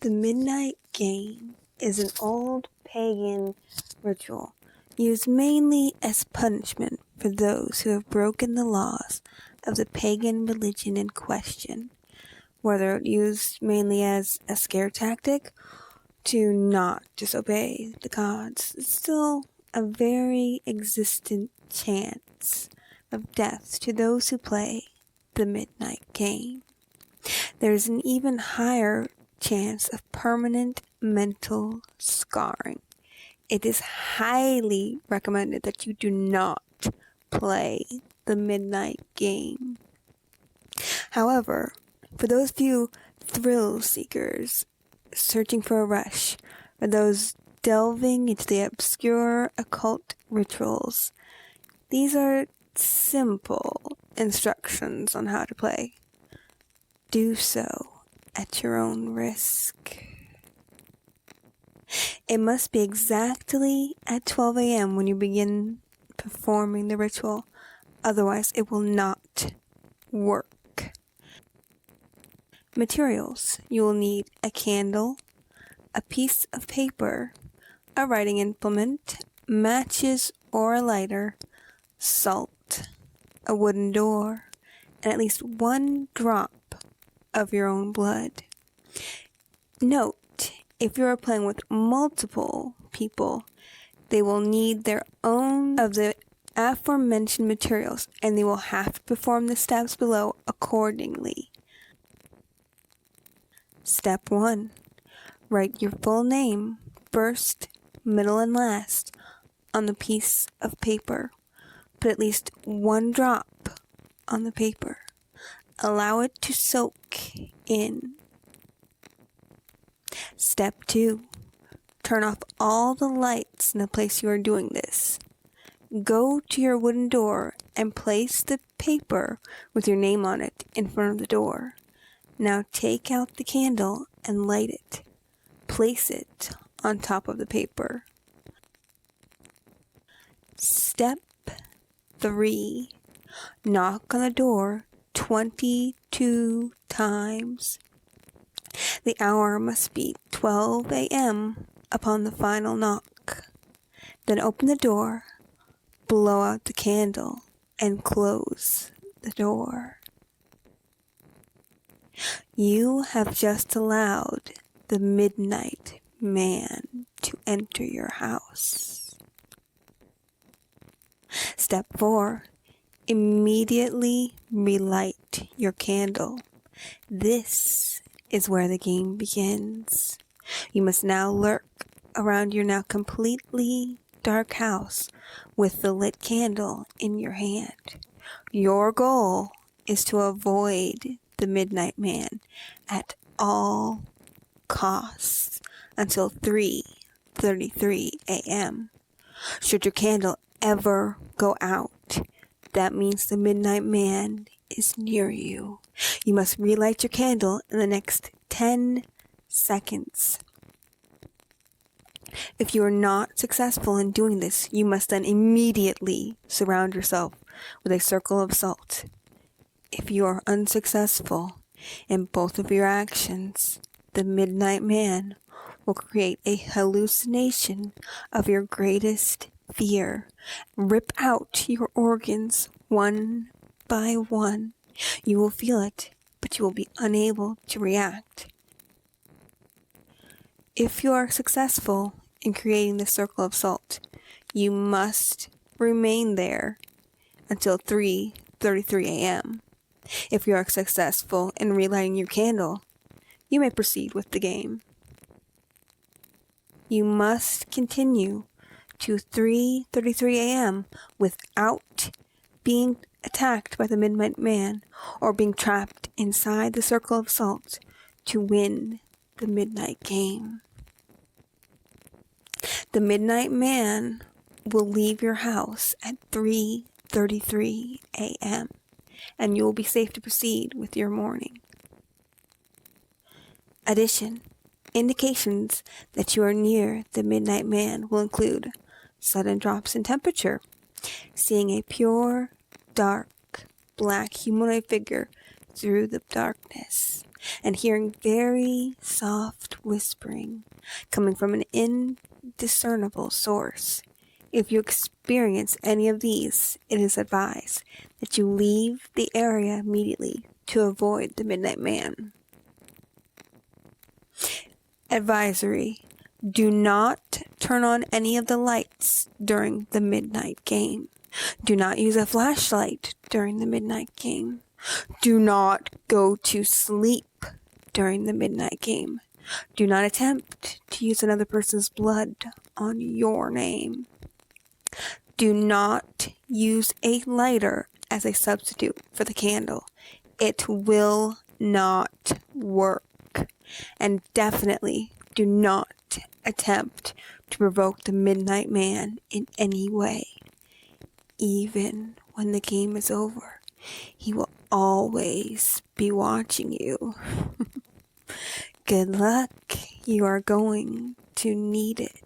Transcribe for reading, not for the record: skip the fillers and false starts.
The midnight game is an old pagan ritual used mainly as punishment for those who have broken the laws of the pagan religion in question, whether used mainly as a scare tactic to not disobey the gods. It's still a very existent chance of death to those who play the midnight game. There's an even higher chance of permanent mental scarring. It is highly recommended that you do not play the midnight game. However, for those few thrill seekers searching for a rush, or those delving into the obscure occult rituals, these are simple instructions on how to play. Do so at your own risk. It must be exactly at 12 a.m. when you begin performing the ritual, otherwise it will not work. Materials: you will need a candle, a piece of paper, a writing implement, matches or a lighter, salt, a wooden door, and at least one drop of your own blood. Note, if you are playing with multiple people, they will need their own of the aforementioned materials, and they will have to perform the steps below accordingly. Step 1. Write your full name, first, middle, and last, on the piece of paper. Put at least one drop on the paper. Allow it to soak in. Step 2. Turn off all the lights in the place you are doing this. Go to your wooden door and place the paper with your name on it in front of the door. Now take out the candle and light it. Place it on top of the paper. Step 3. Knock on the door 22 times. The hour must be 12 a.m. upon the final knock. Then open the door, blow out the candle, and close the door. You have just allowed the midnight man to enter your house. Step 4. Immediately relight your candle. This is where the game begins. You must now lurk around your now completely dark house with the lit candle in your hand. Your goal is to avoid the midnight man at all costs until 3:33 a.m. Should your candle ever go out, that means the midnight man is near you. You must relight your candle in the next 10 seconds. If you are not successful in doing this, you must then immediately surround yourself with a circle of salt. If you are unsuccessful in both of your actions, the midnight man will create a hallucination of your greatest fear, rip out your organs one by one. You will feel it, but you will be unable to react. If you are successful in creating the circle of salt, you must remain there until 3:33 a.m. If you are successful in relighting your candle, you may proceed with the game. You must continue to 3:33 a.m. without being attacked by the midnight man or being trapped inside the circle of salt to win the midnight game. The midnight man will leave your house at 3:33 a.m. and you will be safe to proceed with your morning. Addition: indications that you are near the midnight man will include sudden drops in temperature, seeing a pure, dark, black humanoid figure through the darkness, and hearing very soft whispering coming from an indiscernible source. If you experience any of these, it is advised that you leave the area immediately to avoid the Midnight Man. Advisory: do not turn on any of the lights during the midnight game. Do not use a flashlight during the midnight game. Do not go to sleep during the midnight game. Do not attempt to use another person's blood on your name. Do not use a lighter as a substitute for the candle. It will not work. And definitely do not attempt to provoke the Midnight Man in any way. Even when the game is over, he will always be watching you. Good luck. You are going to need it.